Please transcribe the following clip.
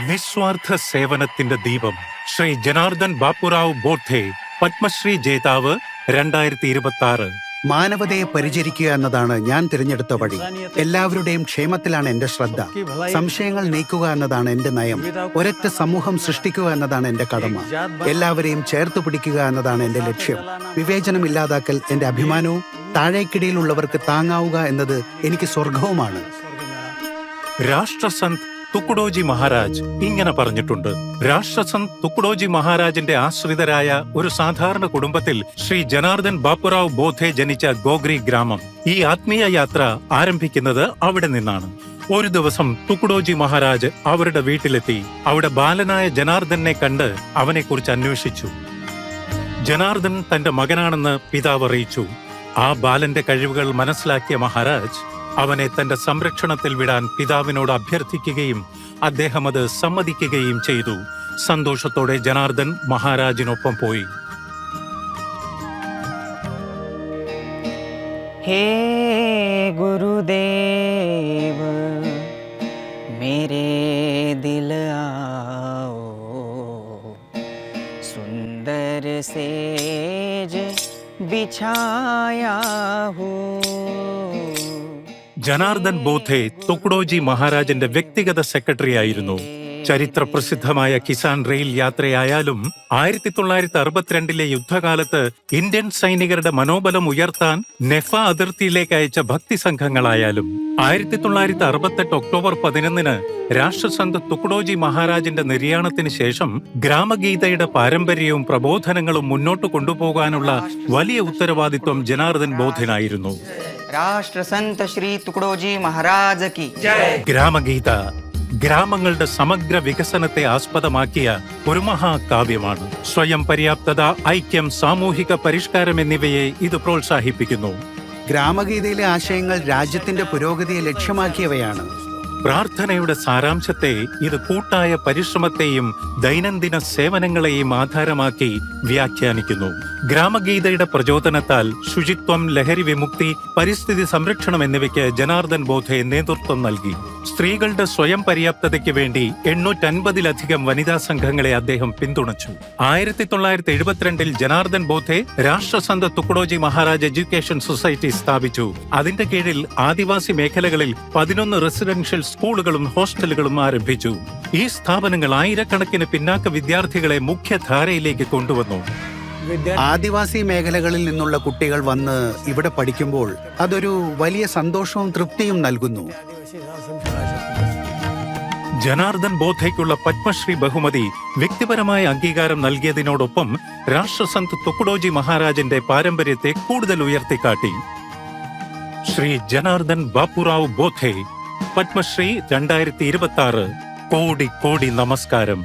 നിസ്വാർത്ഥ സേവനത്തിന്റെ ദീപം ശ്രീ ജനാർദ്ദൻ ബാപ്പുറാവ് ബോധെ പത്മശ്രീ ജേതാവ് 2026. മാനവതയെ പരിചരിക്കുക എന്നതാണ് ഞാൻ തിരഞ്ഞെടുത്ത വഴി. എല്ലാവരുടെയും ക്ഷേമത്തിലാണ് എന്റെ ശ്രദ്ധ. സംശയങ്ങൾ നീക്കുക എന്നതാണ് എന്റെ നയം. ഒരൊറ്റ സമൂഹം സൃഷ്ടിക്കുക എന്നതാണ് എന്റെ കടമ. എല്ലാവരെയും ചേർത്ത് പിടിക്കുക എന്നതാണ് എന്റെ ലക്ഷ്യം. വിവേചനം ഇല്ലാതാക്കൽ എന്റെ അഭിമാനവും താഴേക്കിടയിലുള്ളവർക്ക് താങ്ങാവുക എന്നത് എനിക്ക് സ്വർഗവുമാണ്. രാഷ്ട്രസന്ത് തുക്കുഡോജി മഹാരാജ് ഇങ്ങനെ പറഞ്ഞിട്ടുണ്ട്. രാഷ്ട്രസന്ത് തുക്കുഡോജി മഹാരാജിന്റെ ആശ്രിതരായ ഒരു സാധാരണ കുടുംബത്തിൽ ശ്രീ ജനാർദ്ദൻ ബാപ്പുറാവ് ബോധെ ജനിച്ച ഗോഗ്രി ഗ്രാമം. ഈ ആത്മീയ യാത്ര ആരംഭിക്കുന്നത് അവിടെ നിന്നാണ്. ഒരു ദിവസം തുക്കുഡോജി മഹാരാജ് അവരുടെ വീട്ടിലെത്തി. അവിടെ ബാലനായ ജനാർദ്ദനെ കണ്ട് അവനെക്കുറിച്ച് അന്വേഷിച്ചു. ജനാർദ്ദൻ തന്റെ മകനാണെന്ന് പിതാവ് അറിയിച്ചു. ആ ബാലന്റെ കഴിവുകൾ മനസ്സിലാക്കിയ മഹാരാജ് അവനെ തന്റെ സംരക്ഷണത്തിൽ വിടാൻ പിതാവിനോട് അഭ്യർത്ഥിക്കുകയും അദ്ദേഹം അത് സമ്മതിക്കുകയും ചെയ്തു. സന്തോഷത്തോടെ ജനാർദ്ദൻ മഹാരാജിനൊപ്പം പോയി. ഹേ ഗുരുദേവ് മേരേ ദിൽ ആഓ സുന്ദർ സേജ് ബിഛായാ ഹൂ. ജനാർദ്ദൻ ബോധെ തുക്കുഡോജി മഹാരാജന്റെ വ്യക്തിഗത സെക്രട്ടറി ആയിരുന്നു. ചരിത്ര പ്രസിദ്ധമായ കിസാൻ റെയിൽ യാത്രയായാലും 1962 യുദ്ധകാലത്ത് ഇന്ത്യൻ സൈനികരുടെ മനോബലം ഉയർത്താൻ നെഫ അതിർത്തിയിലേക്ക് അയച്ച ഭക്തി സംഘങ്ങളായാലും 1968 ഒക്ടോബർ 11 രാഷ്ട്രസന്ത് തുക്കുഡോജി മഹാരാജിന്റെ നിര്യാണത്തിന് ശേഷം ഗ്രാമഗീതയുടെ പാരമ്പര്യവും പ്രബോധനങ്ങളും മുന്നോട്ട് കൊണ്ടുപോകാനുള്ള വലിയ ഉത്തരവാദിത്വം ജനാർദ്ദൻ ബോധനായിരുന്നു. രാഷ്ട്രസന്ത് ശ്രീ തുക്കുഡോജി മഹാരാജ് കി ജയ്. ഗ്രാമഗീത ഗ്രാമങ്ങളുടെ സമഗ്ര വികസനത്തെ ആസ്പദമാക്കിയ ഒരു മഹാകാവ്യമാണ്. സ്വയം പര്യാപ്തത, ഐക്യം, സാമൂഹിക പരിഷ്കാരം എന്നിവയെ ഇത് പ്രോത്സാഹിപ്പിക്കുന്നു. ഗ്രാമഗീതയിലെ ആശയങ്ങൾ രാജ്യത്തിന്റെ പുരോഗതിയെ ലക്ഷ്യമാക്കിയവയാണ്. പ്രാർത്ഥനയുടെ സാരാംശത്തെ ഇത് കൂട്ടായ പരിശ്രമത്തെയും ദൈനംദിന സേവനങ്ങളെയും ആധാരമാക്കി വ്യാഖ്യാനിക്കുന്നു. ഗ്രാമഗീതയുടെ പ്രചോദനത്താൽ ശുചിത്വം, ലഹരി വിമുക്തി, പരിസ്ഥിതി സംരക്ഷണം എന്നിവയ്ക്ക് ജനാർദ്ദൻ ബോധെ നേതൃത്വം നൽകി. സ്ത്രീകളുടെ സ്വയം പര്യാപ്തതയ്ക്ക് വേണ്ടി 850-ലധികം വനിതാ സംഘങ്ങളെ അദ്ദേഹം പിന്തുണച്ചു. 1972 ജനാർദ്ദൻ ബോധെ രാഷ്ട്രസന്ത് തുക്കുഡോജി മഹാരാജ് എഡ്യൂക്കേഷൻ സൊസൈറ്റി സ്ഥാപിച്ചു. അതിന്റെ കീഴിൽ ആദിവാസി മേഖലകളിൽ 11 റെസിഡൻഷ്യൽ സ്കൂളുകളും ഹോസ്റ്റലുകളും ആരംഭിച്ചു. ഈ സ്ഥാപനങ്ങൾ ആയിരക്കണക്കിന് പിന്നാക്ക വിദ്യാർത്ഥികളെ മുഖ്യധാരയിലേക്ക് കൊണ്ടുവന്നു. ആദിവാസി മേഖലകളിൽ നിന്നുള്ള കുട്ടികൾ വന്ന് ഇവിടെ പഠിക്കുമ്പോൾ അതൊരു വലിയ സന്തോഷവും തൃപ്തിയും നൽകുന്നു. ജനാർദ്ദൻ ബോധയ്ക്കുള്ള പത്മശ്രീ ബഹുമതി വ്യക്തിപരമായ അംഗീകാരം നൽകിയതിനോടൊപ്പം രാഷ്ട്രസന്ത് തുക്കുഡോജി മഹാരാജിന്റെ പാരമ്പര്യത്തെ കൂടുതൽ ഉയർത്തിക്കാട്ടി. ശ്രീ ജനാർദ്ദൻ ബാപ്പുറാവ് ബോധെ പത്മശ്രീ 2026. കോടി കോടി നമസ്കാരം.